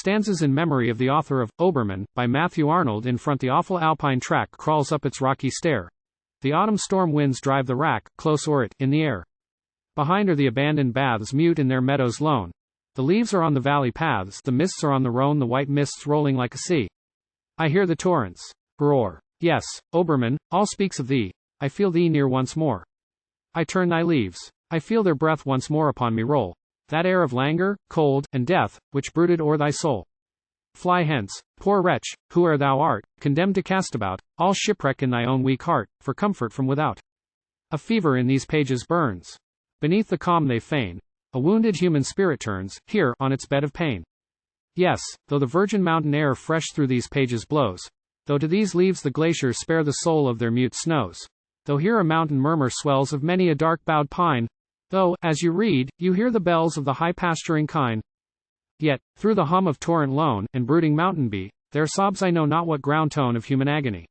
Stanzas in memory of the author of Obermann, by Matthew Arnold. In front the awful Alpine track crawls up its rocky stair. The autumn storm winds drive the rack, close o'er it, in the air. Behind are the abandoned baths mute in their meadows lone. The leaves are on the valley paths, the mists are on the Rhone, the white mists rolling like a sea. I hear the torrents roar. Yes, Obermann, all speaks of thee. I feel thee near once more. I turn thy leaves. I feel their breath once more upon me roll. That air of languor, cold, and death, which brooded o'er thy soul. Fly hence, poor wretch, whoe'er thou art, condemned to cast about all shipwreck in thy own weak heart, for comfort from without. A fever in these pages burns. Beneath the calm they feign, a wounded human spirit turns, here, on its bed of pain. Yes, though the virgin mountain air fresh through these pages blows, though to these leaves the glaciers spare the soul of their mute snows, though here a mountain murmur swells of many a dark-bowed pine, though, as you read, you hear the bells of the high pasturing kine, yet, through the hum of torrent lone, and brooding mountain bee, there sobs I know not what ground tone of human agony.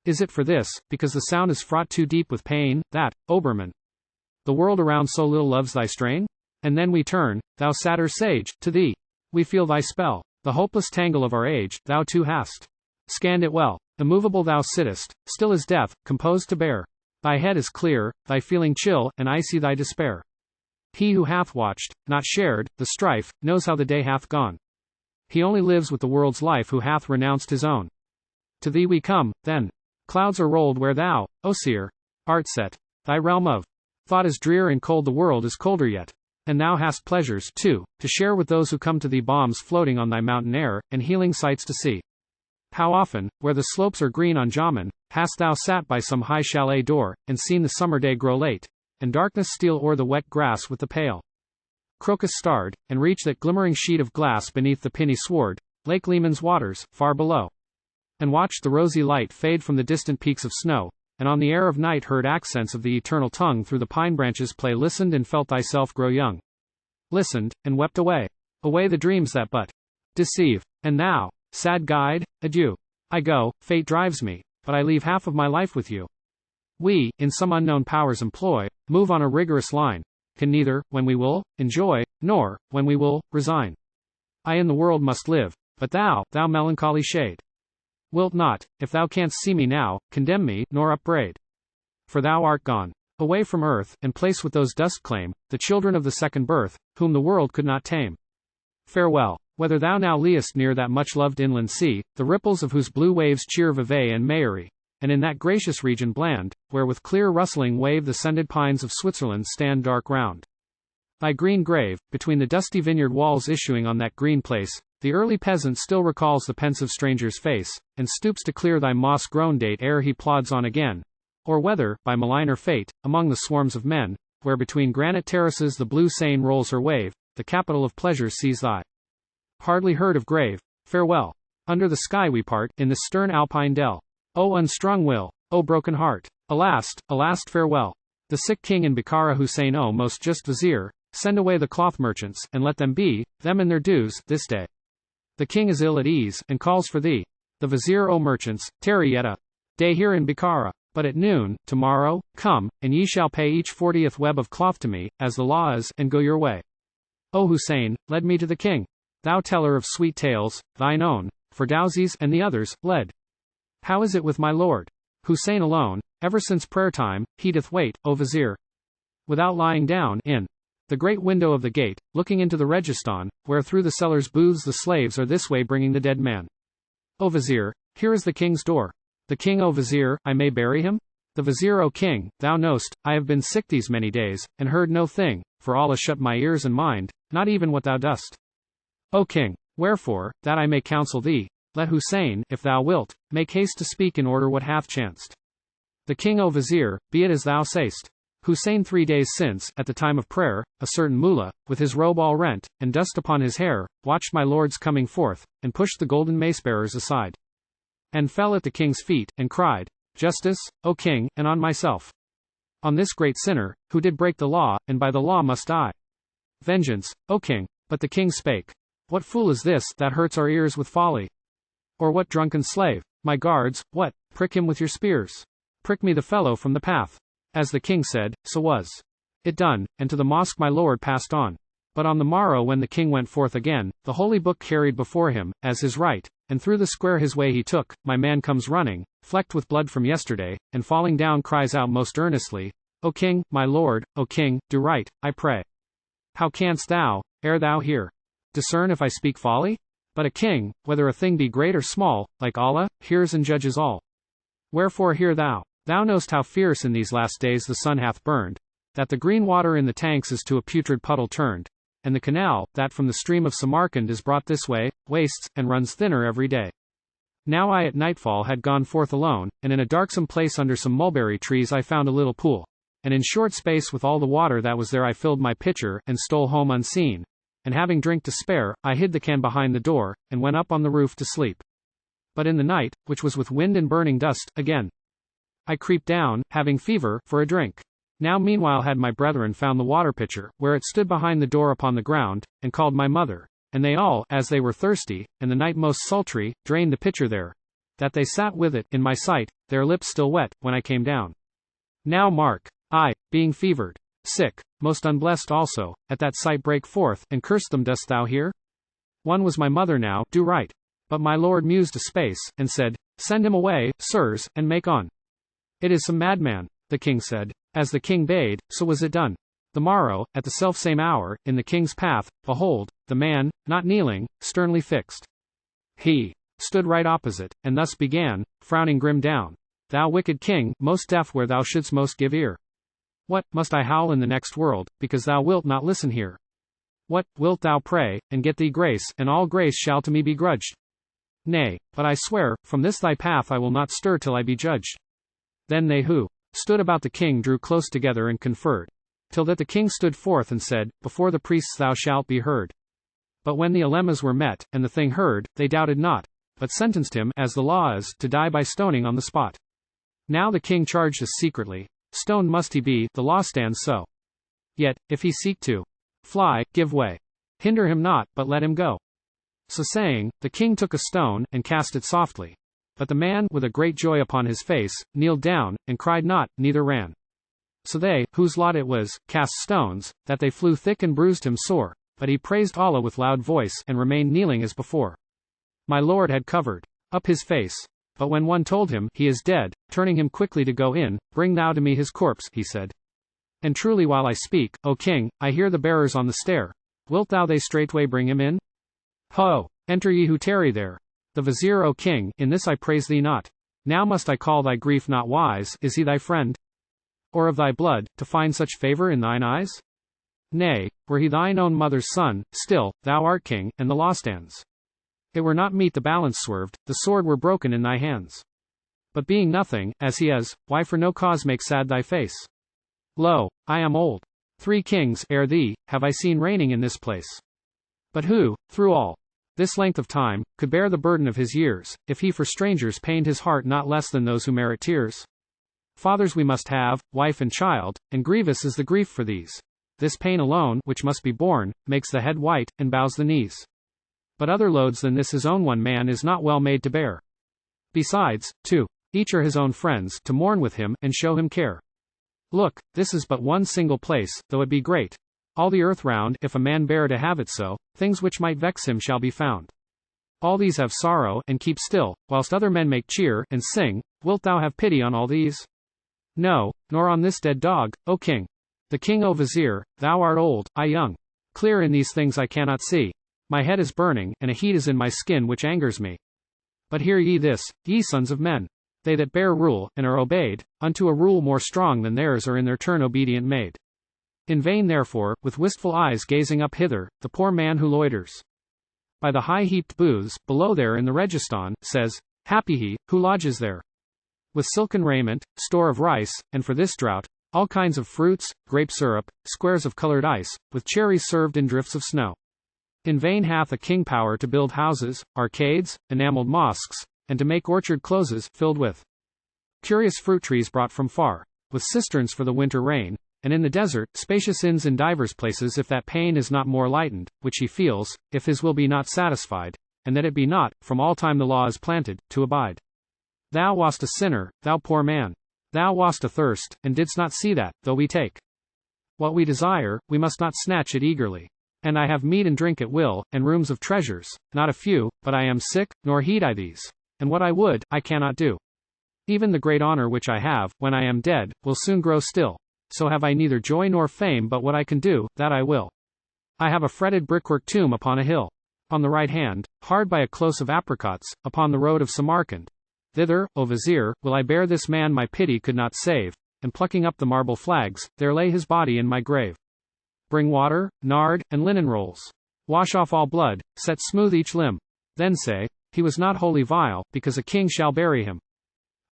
Is it for this, because the sound is fraught too deep with pain, that, Obermann, the world around so little loves thy strain? And then we turn, thou satyr sage, to thee. We feel thy spell, the hopeless tangle of our age, thou too hast scanned it well. Immovable thou sittest, still as death, composed to bear. Thy head is clear, thy feeling chill, and I see thy despair. He who hath watched, not shared, the strife, knows how the day hath gone. He only lives with the world's life who hath renounced his own. To thee we come, then. Clouds are rolled where thou, O seer, art set. Thy realm of thought is drear and cold, the world is colder yet. And thou hast pleasures, too, to share with those who come to thee, balms floating on thy mountain air, and healing sights to see. How often, where the slopes are green on Jaman, hast thou sat by some high chalet door, and seen the summer day grow late, and darkness steal o'er the wet grass with the pale crocus starred, and reach that glimmering sheet of glass beneath the pinny sward, Lake Leman's waters, far below, and watched the rosy light fade from the distant peaks of snow, and on the air of night heard accents of the eternal tongue through the pine branches play, listened and felt thyself grow young, listened, and wept away the dreams that but deceive. And now, sad guide, adieu. I go, fate drives me, but I leave half of my life with you. We, in some unknown power's employ, move on a rigorous line, can neither, when we will, enjoy, nor, when we will, resign. I in the world must live, but thou melancholy shade, wilt not, if thou canst see me now, condemn me, nor upbraid. For thou art gone away from earth, and place with those dost claim, the children of the second birth, whom the world could not tame. Farewell. Whether thou now liest near that much-loved inland sea, the ripples of whose blue waves cheer Vevey and Mayery, and in that gracious region bland, where with clear rustling wave the scented pines of Switzerland stand dark round thy green grave, between the dusty vineyard walls issuing on that green place, the early peasant still recalls the pensive stranger's face, and stoops to clear thy moss-grown date ere he plods on again, or whether, by maligner fate, among the swarms of men, where between granite terraces the blue Seine rolls her wave, the capital of pleasures sees thy hardly heard of grave. Farewell. Under the sky we part, in this stern Alpine dell. O unstrung will, O broken heart. Alas, farewell. The sick king in Bukhara, Hussein, O most just vizier, send away the cloth merchants, and let them be, them and their dues, this day. The king is ill at ease, and calls for thee. The vizier, O merchants, tarry yet a day here in Bukhara. But at noon, tomorrow, come, and ye shall pay each 40th web of cloth to me, as the law is, and go your way. O Hussein, lead me to the king. Thou teller of sweet tales, thine own, Ferdowsi's, and the others, led. How is it with my lord? Hussein alone, ever since prayer time, he doth wait, O vizier, without lying down, in the great window of the gate, looking into the Registan, where through the cellars' booths the slaves are this way bringing the dead man. O vizier, here is the king's door. The king, O vizier, I may bury him? The vizier, O king, thou knowst, I have been sick these many days, and heard no thing, for Allah shut my ears and mind, not even what thou dost. O king, wherefore, that I may counsel thee, let Hussein, if thou wilt, make haste to speak in order what hath chanced. The king, O vizier, be it as thou sayst. Hussein 3 days since, at the time of prayer, a certain mullah, with his robe all rent, and dust upon his hair, watched my lord's coming forth, and pushed the golden mace-bearers aside, and fell at the king's feet, and cried, Justice, O king, and on myself. On this great sinner, who did break the law, and by the law must die. Vengeance, O king. But the king spake, what fool is this, that hurts our ears with folly? Or what drunken slave? My guards, what? Prick him with your spears. Prick me the fellow from the path. As the king said, so was it done, and to the mosque my lord passed on. But on the morrow when the king went forth again, the holy book carried before him, as his right, and through the square his way he took, my man comes running, flecked with blood from yesterday, and falling down cries out most earnestly, O king, my lord, O king, do right, I pray. How canst thou, ere thou hear, discern if I speak folly? But a king, whether a thing be great or small, like Allah, hears and judges all. Wherefore hear thou. Thou knowst how fierce in these last days the sun hath burned, that the green water in the tanks is to a putrid puddle turned, and the canal, that from the stream of Samarcand is brought this way, wastes, and runs thinner every day. Now I at nightfall had gone forth alone, and in a darksome place under some mulberry trees I found a little pool, and in short space with all the water that was there I filled my pitcher, and stole home unseen, and having drink to spare, I hid the can behind the door, and went up on the roof to sleep. But in the night, which was with wind and burning dust, again I creep down, having fever, for a drink. Now meanwhile had my brethren found the water pitcher, where it stood behind the door upon the ground, and called my mother, and they all, as they were thirsty, and the night most sultry, drained the pitcher there, that they sat with it, in my sight, their lips still wet, when I came down. Now mark, I, being fevered, sick, most unblessed also, at that sight break forth, and cursed them. Dost thou hear? One was my mother now, do right. But my lord mused a space, and said, Send him away, sirs, and make on. It is some madman, the king said. As the king bade, so was it done. The morrow, at the selfsame hour, in the king's path, behold, the man, not kneeling, sternly fixed. He stood right opposite, and thus began, frowning grim down. Thou wicked king, most deaf where thou shouldst most give ear. What, must I howl in the next world, because thou wilt not listen here? What, wilt thou pray, and get thee grace, and all grace shall to me be grudged? Nay, but I swear, from this thy path I will not stir till I be judged. Then they who stood about the king drew close together and conferred, till that the king stood forth and said, Before the priests thou shalt be heard. But when the ulemas were met, and the thing heard, they doubted not, but sentenced him, as the law is, to die by stoning on the spot. Now the king charged us secretly, stoned must he be, the law stands so. Yet, if he seek to fly, give way. Hinder him not, but let him go. So saying, the king took a stone, and cast it softly. But the man, with a great joy upon his face, kneeled down, and cried not, neither ran. So they, whose lot it was, cast stones, that they flew thick and bruised him sore, but he praised Allah with loud voice, and remained kneeling as before. My lord had covered up his face. But when one told him, He is dead, turning him quickly to go in, Bring thou to me his corpse, he said. And truly while I speak, O king, I hear the bearers on the stair. Wilt thou they straightway bring him in? Ho! Enter ye who tarry there. The vizier, O king, in this I praise thee not. Now must I call thy grief not wise, is he thy friend? Or of thy blood, to find such favor in thine eyes? Nay, were he thine own mother's son, still, thou art king, and the law stands. It were not meet the balance swerved, the sword were broken in thy hands. But being nothing, as he is, why for no cause make sad thy face? Lo, I am old. 3 kings, ere thee, have I seen reigning in this place. But who, through all this length of time, could bear the burden of his years, if he for strangers pained his heart not less than those who merit tears? Fathers we must have, wife and child, and grievous is the grief for these. This pain alone, which must be borne, makes the head white, and bows the knees. But other loads than this his own one man is not well made to bear. Besides, too, each are his own friends, to mourn with him, and show him care. Look, this is but one single place, though it be great. All the earth round, if a man bear to have it so, things which might vex him shall be found. All these have sorrow, and keep still, whilst other men make cheer, and sing. Wilt thou have pity on all these? No, nor on this dead dog, O king. The king, O vizier, thou art old, I young. Clear in these things I cannot see. My head is burning, and a heat is in my skin which angers me. But hear ye this, ye sons of men. They that bear rule, and are obeyed, unto a rule more strong than theirs are in their turn obedient made. In vain therefore, with wistful eyes gazing up hither, the poor man who loiters by the high-heaped booths, below there in the Registan, says, Happy he, who lodges there. With silken raiment, store of rice, and for this drought, all kinds of fruits, grape syrup, squares of colored ice, with cherries served in drifts of snow. In vain hath a king power to build houses, arcades, enameled mosques, and to make orchard closes, filled with curious fruit trees brought from far, with cisterns for the winter rain, and in the desert, spacious inns in divers places if that pain is not more lightened, which he feels, if his will be not satisfied, and that it be not, from all time the law is planted, to abide. Thou wast a sinner, thou poor man. Thou wast athirst, and didst not see that, though we take what we desire, we must not snatch it eagerly. And I have meat and drink at will, and rooms of treasures, not a few, but I am sick, nor heed I these. And what I would, I cannot do. Even the great honor which I have, when I am dead, will soon grow still. So have I neither joy nor fame, but what I can do, that I will. I have a fretted brickwork tomb upon a hill. On the right hand, hard by a close of apricots, upon the road of Samarcand. Thither, O Vizier, will I bear this man my pity could not save, and plucking up the marble flags, there lay his body in my grave. Bring water, nard, and linen rolls. Wash off all blood, set smooth each limb. Then say, he was not wholly vile, because a king shall bury him.